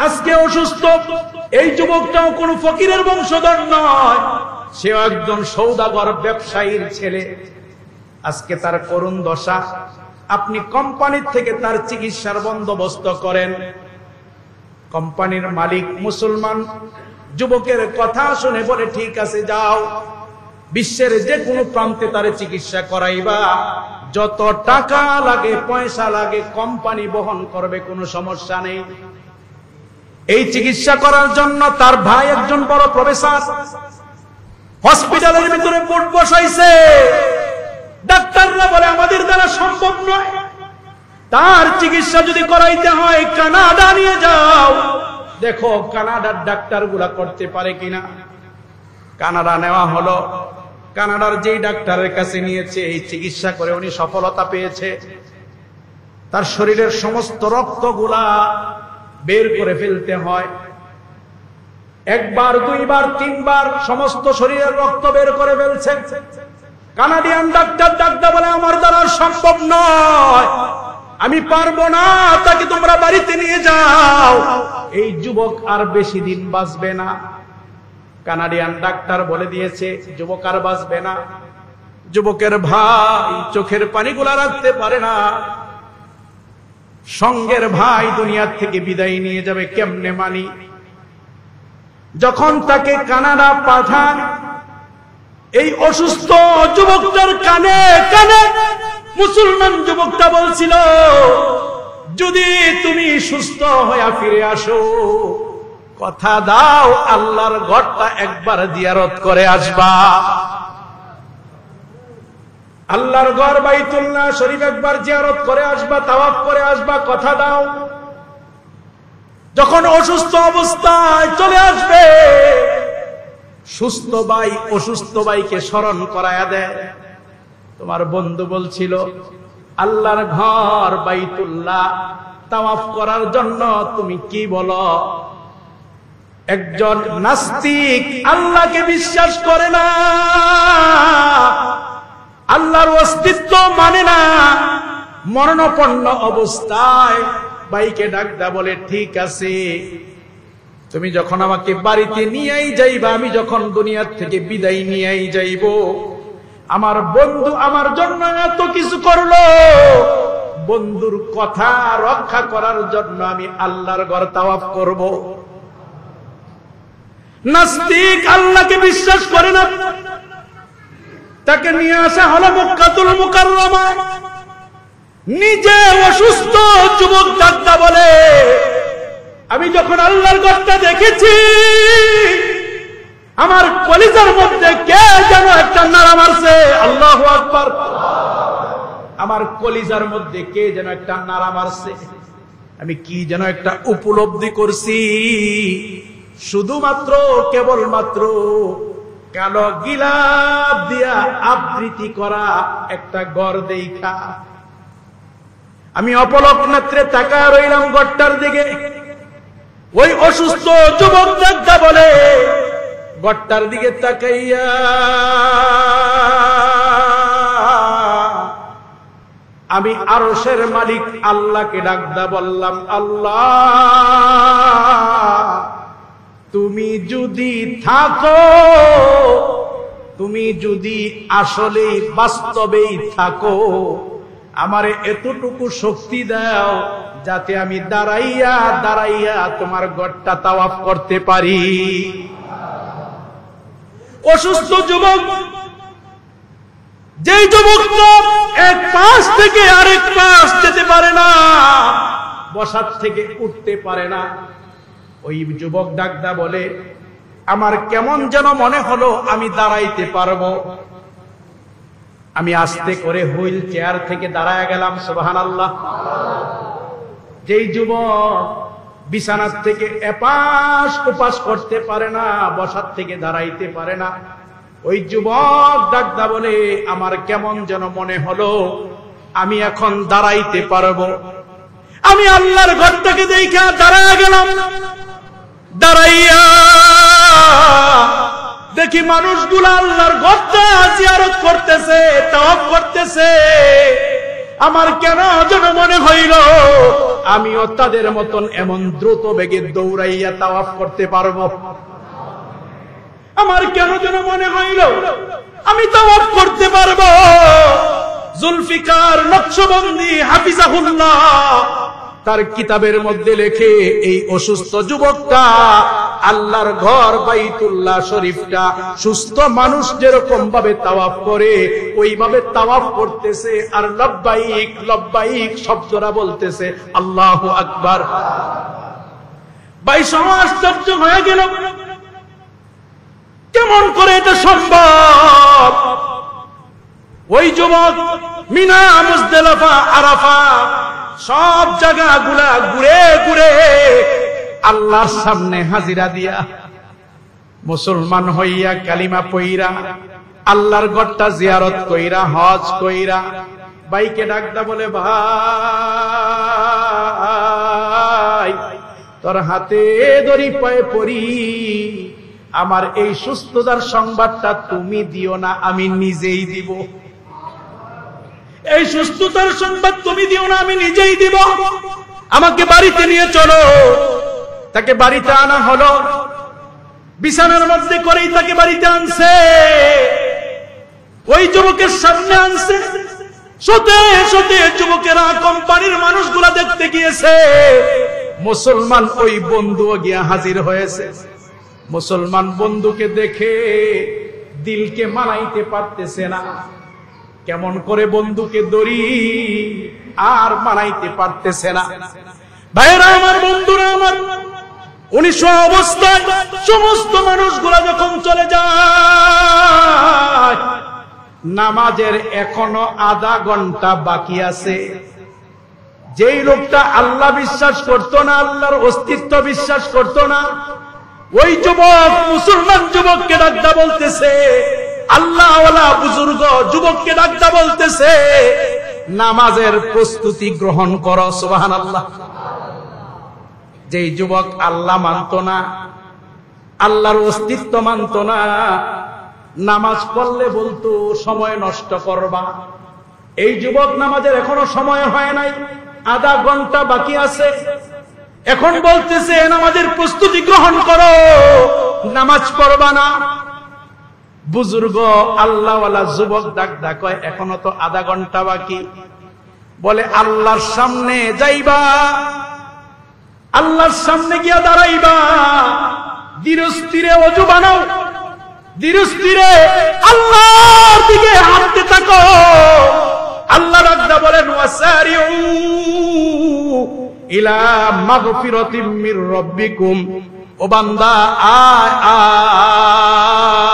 আজকে অসুস্থ। এই যুবকটাও কোনো ফকিরের বংশধর নয়, সেও একজন সৌদাগর ব্যবসায়ীর ছেলে। আজকে তার করুণ দশা, আপনি কোম্পানির থেকে তার চিকিৎসার বন্দোবস্ত করেন। কোম্পানির মালিক মুসলমান যুবকের কথা শুনে বলে, ঠিক আছে, যাও, বিশ্বের যে কোনো প্রান্তে তার চিকিৎসা করাইবা, যত টাকা লাগে, পয়সা লাগে, কোম্পানি বহন করবে, কোনো সমস্যা নেই। এই চিকিৎসা করার জন্য তার ভাই একজন বড় প্রফেসর, হসপিটালের ভিতরে বোর্ড বসাইছে। ডাক্তাররা বলে, আমাদের দ্বারা সম্ভব নয়, তার চিকিৎসা যদি করাইতে হয় কানাডা নিয়ে যাও, দেখো কানাডার ডাক্তার গুলা করতে পারে কিনা। কানাডা নেওয়া হলো। কানাডার যেই ডাক্তারের কাছে নিয়েছে, এই চিকিৎসা করে উনি সফলতা পেয়েছে। তার শরীরের সমস্ত রক্তগুলা বের করে ফেলতে হয়, একবার, দুইবার, তিনবার সমস্ত শরীরের রক্ত বের করে ফেলছে। কানাডিয়ান ডাক্তার বলে, আমার দ্বারা সম্ভব নয়, আমি পারবো না, তাকে তোমরা বাড়িতে নিয়ে যাও। এই যুবক আর বেশি দিন বাঁচবে না। কানাডিয়ান ডাক্তার বলে দিয়েছে, যুবক আর বাঁচবে না। যুবকের ভাই চোখের পানিগুলা রাখতে পারে না। সঙ্গের ভাই দুনিয়ার থেকে বিদায় নিয়ে যাবে, কেমনে মানি? যখন তাকে কানাডা পাঠান, এই অসুস্থ যুবকটার কানে কানে মুসলমান যুবকটা বলছিল, যদি তুমি সুস্থ হয়ে ফিরে আসো, কথা দাও আল্লাহর ঘরটা একবার জিয়ারত করে আসবা। আল্লাহর ঘর বাইতুল্লাহ শরীফ একবার জিয়ারত করে আসবা, তাওয়াফ করে আসবা, কথা দাও। যখন অসুস্থ অবস্থায় চলে আসবে, সুস্থ ভাই অসুস্থ ভাইকে স্মরণ করায়া দেয়। তোমার বন্ধু বলছিল, আল্লাহর ঘর বাইতুল্লাহ তাওয়াফ করার জন্য তুমি কি বলো? একজন নাস্তিক আল্লাহকে বিশ্বাস করে না, আল্লাহর অস্তিত্ব মানে না, মরণাপন্ন অবস্থায় ভাইকে ডাকদা বলে, ঠিক আছে, তুমি যখন আমাকে বাড়িতে নিয়েই যাইবা, আমি যখন দুনিয়ার থেকে বিদায় নিয়েই যাইব, আমার বন্ধু আমার জন্য এত কিছু করলো, বন্ধুর কথা রক্ষা করার জন্য আমি আল্লাহর ঘর তাওয়াফ করব। নাস্তিক আল্লাহকে বিশ্বাস করে না, তাকে নিয়ে আসা হলো মক্কাতুল মুকাররমা। নিজে অসুস্থ যুবক ডাক্তার বলে, আমি যখন আল্লাহর ঘরটা দেখেছি, আমার কলিজার মধ্যে কে যেন একটা নাড়া মারছে। আল্লাহু আকবার। আমার কলিজার মধ্যে কে যেন একটা নাড়া মারছে। আমি কি যেন একটা উপলব্ধি করছি, শুধুমাত্র কেবলমাত্র কালো গিলাপ দিয়া আবৃত্তি করা একটা ঘর দেখা। আমি অপলক নেত্রে তাকায় রইলাম ঘরটার দিকে। ওই অসুস্থ যুবক ডাক্তা বলে, ঘরটার দিকে তাকাইয়া আমি আরশের মালিক আল্লাহকে ডাকদা বললাম, আল্লাহ, তুমি যদি থাকো, তুমি যদি আসলে বাস্তবেই থাকো, আমারে এতটুকু শক্তি দাও যাতে আমি দাঁড়াইয়া দাঁড়াইয়া তোমার ঘরটা তাওয়াফ করতে পারি। অসুস্থ যুবক, যেই যুবক এক পাশ থেকে আরেক পাশ যেতে পারে না, বসার থেকে উঠতে পারে না, ওই যুবক ডাকদা বলে, আমার কেমন যেন মনে হলো আমি দাঁড়াইতে পারবো। আমি আস্তে করে হুইল চেয়ার থেকে দাঁড়ায় গেলাম। সুবহানাল্লাহ। যেই যুবক বিছানার থেকে এপাশ ওপাশ করতে পারে না, বসার থেকে দাঁড়াইতে পারে না, ওই যুবক ডাকদা বলে, আমার কেমন যেন মনে হলো আমি এখন দাঁড়াইতে পারবো। আমি আল্লাহর ঘরটাকে দেখা দাঁড়ায় গেলাম। দাঁড়াইয়া দেখি মানুষগুলো আল্লাহর ঘরটা জিয়ারত করতেছে, তাওয়াফ করতেছে। আমার কেন যেন মনে হইল আমিও তাদের মতন এমন দ্রুত বেগে দৌড়াইয়া তাওয়াফ করতে পারবো। আমার কেন যেন মনে হইল আমি তাওয়াফ করতে পারবো। জুলফিকার নকশবন্দি হাফিজাহুল্লাহ তার কিতাবের মধ্যে লেখে, এই অসুস্থ যুবকটা আল্লাহর ঘর বাইতুল্লাহ শরীফটা সুস্থ মানুষ যেরকম ভাবে তাওয়াফ করে ওইভাবে তাওয়াফ করতেছে, আর লব্বাইক লব্বাইক শব্দরা বলতেছে। আল্লাহু আকবার। ভাই আশ্চর্য হয়ে গেল, কেমন করে এটা সম্ভব? ওই যুবক মিনা, মুজদালিফা, আরাফা সব জায়গাগুলা ঘুরে ঘুরে আল্লাহর সামনে হাজিরা দিয়া মুসলমান হইয়া কালিমা পইরা আল্লাহর ঘরটা জিয়ারত কইরা হজ কইরা ভাইকে ডাকদা বলে, ভাই তোর হাতে ধরি পায়ে পড়ি, আমার এই সুস্থতার সংবাদটা তুমি দিও না, আমি নিজেই দিব। এই সুস্থতার সংবাদ তুমি দিও না, আমি নিজেই দিব। আমাকে বাড়িতে নিয়ে চলো। তাকে বাড়িতে আনা হলো, বিছানার মধ্যে করেই তাকে বাড়িতে আনছে। ওই যুবকের সামনে আনছে, সতে সতে যুবকেরা কোম্পানির মানুষগুলা দেখতে গিয়েছে। মুসলমান ওই বন্ধুও গিয়া হাজির হয়েছে। মুসলমান বন্ধুকে দেখে দিলকে মানাইতে পারতেছে না, কেমন করে বন্ধুকে ধরি আর মানাইতে পারতেছে না। ভাইরা আমার, বন্ধুরা আমার, 1900 অবস্থায় সমস্ত মানুষগুলা যখন চলে যায়, নামাজের এখনো আধা ঘন্টা বাকি আছে। যেই লোকটা আল্লাহ বিশ্বাস করতো না, আল্লাহর অস্তিত্ব বিশ্বাস করতো না, ওই যুবক মুসলমান যুবককে ডাকদা বলতেছে, আল্লাহওয়ালা বুজুর্গ যুবককে ডাকদা বলতেছে, নামাজের প্রস্তুতি গ্রহণ করো। সুবহানাল্লাহ। যেই যুবক আল্লাহ মানত না, আল্লাহর অস্তিত্ব মানত না, নামাজ পড়লে বলতো সময় নষ্ট করবা। এই যুবক নামাজের এখনো সময় হয় নাই, আধা ঘন্টা বাকি আছে, এখন বলতেছে নামাজের প্রস্তুতি গ্রহণ করো, নামাজ পড়বা না। বুজুর্গ আল্লাহওয়ালা যুবক ডাক কয় এখনো তো আধা ঘন্টা বাকি। বলে আল্লাহর সামনে যাইবা, আল্লাহর সামনে গিয়া দাঁড়াইবা, ধীরস্থিরে ওযু বানাও, ধীরস্থিরে আল্লাহর দিকে হাঁটতে থাকো। আল্লাহ রাব্বুল বলেন ওয়াসারিউ ইলা মাগফিরাতিম মির রাব্বিকুম, ও বান্দা আয়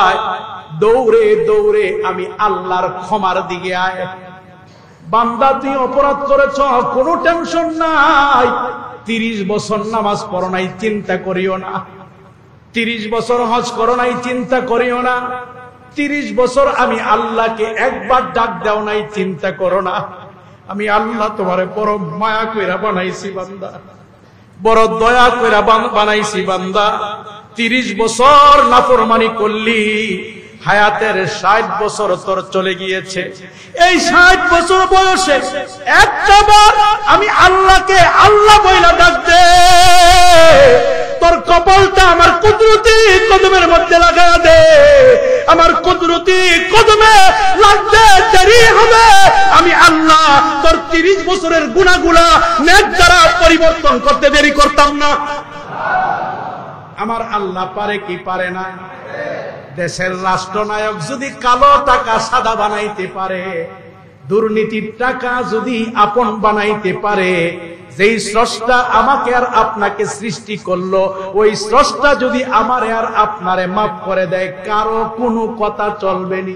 আয়, দৌড়ে দৌড়ে আমি আল্লাহর ক্ষমার দিকে আয়। বান্দা তুই অপরাধ করেছ, কোনো টেনশন নাই, 30 বছর নামাজ পড়ো নাই, চিন্তা করিও না। 30 বছর হজ করো নাই, চিন্তা করিও না। 30 বছর আমি আল্লাহকে একবার ডাক দাও নাই, চিন্তা করো না। আমি আল্লাহ তোমারে বড় মায়া কইরা বানাইছি বান্দা, বড় দয়া কইরা বানাইছি বান্দা। 30 বছর নাফরমানি করলি, হায়াতের 60 বছর তোর চলে গিয়েছে। এই 60 বছর বয়সে একটাবার আমি আল্লাহকে আল্লাহ বইলা ডাক দে, তোর কপালটা আমার কুদরতি কদমের মধ্যে লাগা দে। আমার কুদরতি কদমে লাগতে দেরি হবে, আমি আল্লাহ তোর 30 বছরের গুনাহগুলা নেক দ্বারা পরিবর্তন করতে দেরি করতাম না। আমার আল্লাহ পারে কি পারে না? দেশের রাষ্ট্রনায়ক যদি কালো টাকা সাদা বানাইতে পারে, দুর্নীতির টাকা যদি আপন বানাইতে পারে, যেই স্রষ্টা আমাকে আর আপনাকে সৃষ্টি করলো, ওই স্রষ্টা যদি আমারে আর আপনারে মাফ করে দেয়, কারো কোনো কথা চলবে না।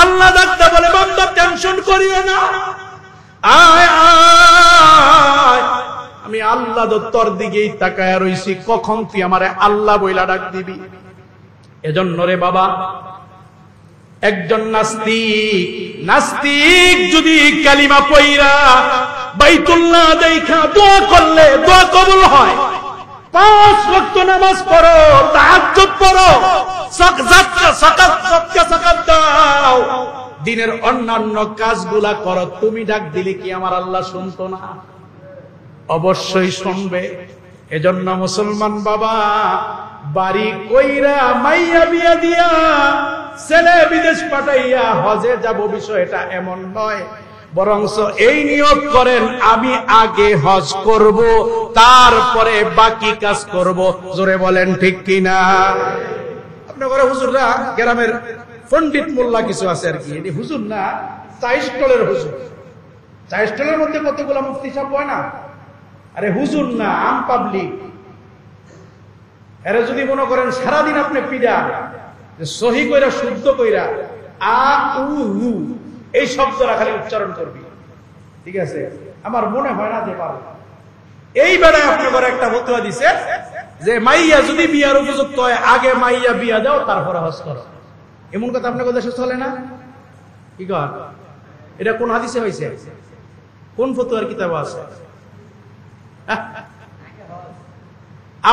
আল্লাহ ডাকতে বলে বান্দা টেনশন করিও না, আয় আয়, আমি আল্লাহ তোর দিকেই তাকায় রইছি, কখন তুই আমারে আল্লাহ বইলা ডাক দিবি। এজন্য রে বাবা, একজন নাস্তিক যদি কালিমা পয়রা বাইতুল্লাহ দেখা দোয়া করলে দোয়া কবুল হয়। 5 ওয়াক্ত নামাজ পড়ো, তাহাজ্জুদ পড়ো, যাকাত দাও, দিনের অন্যান্য কাজগুলা করো, তুমি ডাক দিলে কি আমার আল্লাহ শুনতো না? অবশ্যই শুনবে। এজন্য মুসলমান বাবা, বাড়ি কইরা মাইয়া বিয়া দিয়া ছেলে বিদেশ পাঠাইয়া হজে যাব, বিষয়টা এমন নয়। বরংস এই নিয়ত করেন আমি আগে হজ করব, তারপরে বাকি কাজ করব। জোরে বলেন ঠিক কিনা? আপনার ঘরে হুজুররা, গ্রামের পণ্ডিত মোল্লা কিছু আছে আর কি, এটি হুজুর না, চাইস্টলের হুজুর। চাইস্টলের মধ্যে কতগুলো মুফতি সাহেব হয় না? আরে হুজুর না, আম পাবলিক। এরা যদি মনে করেন সারাদিন আপনি পিডা সহি কইরা শুদ্ধ কইরা আ উ হু এই শব্দটা খালি উচ্চারণ করবি, ঠিক আছে? আমার মনে হয় না যে পারবে। এই বেলায় আপনার ঘরে একটা ফতোয়া দিছে যে মাইয়া যদি বিয়ার উপযুক্ত হয়, আগে মাইয়া বিয়া দাও, তারপরে হজ করো। এমন কথা আপনার দেশে চলে না? কি কর? এটা কোন হাদিসে হয়েছে? কোন ফতোয়ার কিতাব আছে?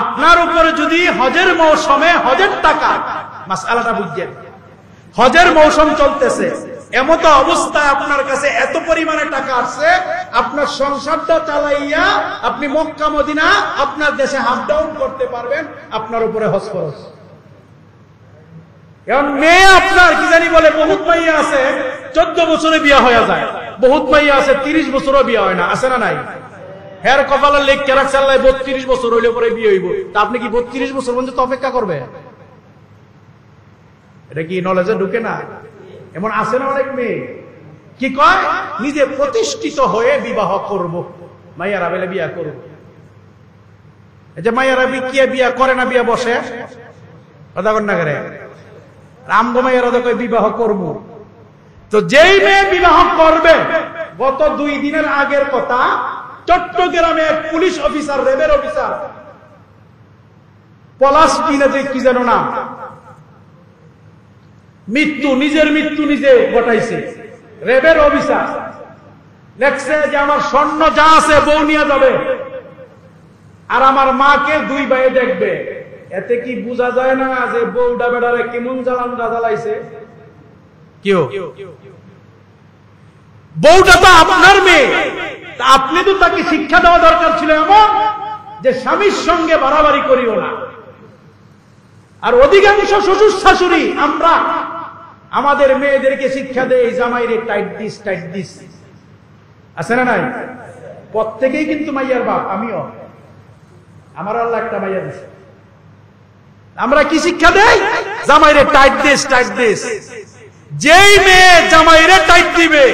আপনার উপরে যদি হজের মৌসুমে হজের টাকা, মাসআলাটা বুঝছেন, হজের মৌসুম চলতেছে, এমতো অবস্থায় আপনার কাছে এত পরিমাণে টাকা আসছে, আপনার সংসারটা চালাইয়া আপনি মক্কা মদিনা আপনার দেশে হাফ ডাউন করতে পারবেন, আপনার উপরে হজ ফরজ। এখন মেয়ে আপনার কি জানি বলে, বহুত মাইয়া আছে 14 বছরে বিয়া হয়ে যায়, বহুত মাইয়া আছে 30 বছরও বিয়া হয় না, আছে না নাই? হের কপালের লেখ কেরাক চাল্লাই 32 বছর হইলে পরে বিয়ে হইব, তা আপনি কি 32 বছর পর্যন্ত অপেক্ষা করবে? এটা কি নলেজে ঢুকে না? এমন আছে না অনেক মেয়ে কি কয়, নিজে প্রতিষ্ঠিত হয়ে বিবাহ করব, মাইয়ারা বেলে বিয়া করব। এই যে মাইয়ারা বিয়া করে না, বিয়া বসে কথা কর না করে, রামগো মাইয়ারা তো কয় বিবাহ করব। তো যেই মেয়ে বিবাহ করবে, গত 2 দিনের আগের কথা, চট্টগ্রামে এক পুলিশ অফিসার, রেবের অফিসার, পলাশ কি যেন না, নিজের মৃত্যু নিজে ঘটাইছে। রেবের অফিসার লেখছে যে আমার স্বর্ণ যা আছে বউ নিয়ে যাবে, আর আমার মাকে 2 ভাইয়ে দেখবে। এতে কি বোঝা যায় না যে বউটা বেড়ারে কেমন জ্বালাইছে? কেউ বউটা তো আপনার মেয়ে, আপনি তো তাকে শিক্ষা দেওয়া দরকার ছিল এমন যে স্বামীর সঙ্গে বাড়াবাড়ি করিও না। আর অধিকাংশ শ্বশুর শাশুড়ি আমরা আমাদের মেয়েদেরকে শিক্ষা দেই জামাইরে টাইট দিস, আছে না নাই? প্রত্যেকেই কিন্তু মাইয়ার বাপ, আমিও, আমার আল্লাহ একটা মাইয়া দিছে। আমরা কি শিক্ষা দেই? জামাইরে টাইট দিস। যেই মেয়ে জামাইরে টাইট দিবে,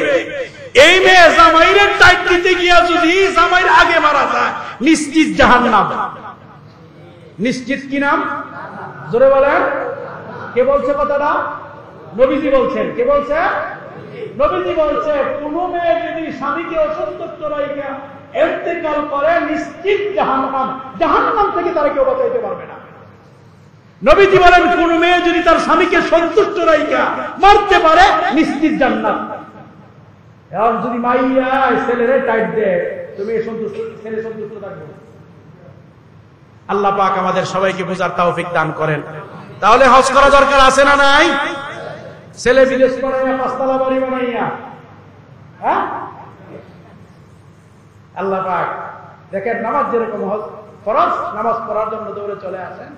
এই মেয়ে জামাইরে টাইট দিতে গিয়া যদি জামাইর আগে মারা যায়, নিশ্চিত জাহান্নাম। নিশ্চিত কি নাম? জোরে বলেন। কে বলছে কথাটা? নবীজি বলছেন। কে বলছে? নবীজি বলছে কোন মেয়ে যদি স্বামীকে অসন্তুষ্ট রাইখা ইন্তেকাল করে, নিশ্চিত জাহান্নাম থেকে তারা কেউ বাঁচাইতে পারবে না। নবীজি বলেন কোন মেয়ে যদি তার স্বামীকে সন্তুষ্ট রাইখা মরতে পারে, নিশ্চিত জান্নাত। এখন যদি মাইয়া ছেলেরে টাইট দেয়, তুমি ছেলে সন্তুষ্ট থাকবে? আল্লাহ পাক আমাদের সবাইকে বুঝার তৌফিক দান করেন। তাহলে হজ করা দরকার আছে না নাই? ছেলে বিদেশ করাইয়া পাঁচতলা বাড়ি বানাইয়া, হ্যাঁ? আল্লাহ পাক দেখেন নামাজ যেরকম ফরজ, নামাজ পড়ার জন্য দৌড়ে চলে আসেন।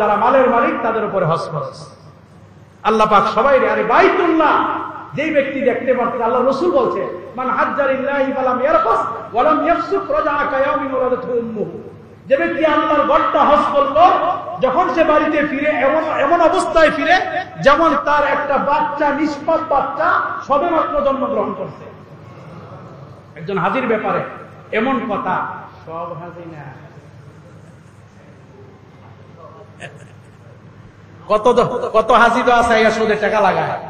যারা মালের মালিক তাদের উপরে হজ ফরজ। আল্লাহ পাক সবাই, আরে বাইতুল্লাহ যেই ব্যক্তি দেখতে পারতেন, আল্লাহ রাসূল বলছে মান হাজ্জালিল্লাহি ফালাম ইয়ারফাস ওয়া লাম ইয়াফসুক রাজা'a কায়াউমিন ওয়ালাদাতহু উম্মুহু। যে ব্যক্তি আল্লাহর ঘরটা হজ করলো, যখন সে বাড়িতে ফিরে এমন অবস্থায় ফিরে যেমন তার একটা বাচ্চা, নিষ্পাপ বাচ্চা সবেমাত্র জন্মগ্রহণ করছে। একজন হাজির ব্যাপারে এমন কথা, সব হাজি না, কত হাজি তো আছে, 100 টাকা লাগায়।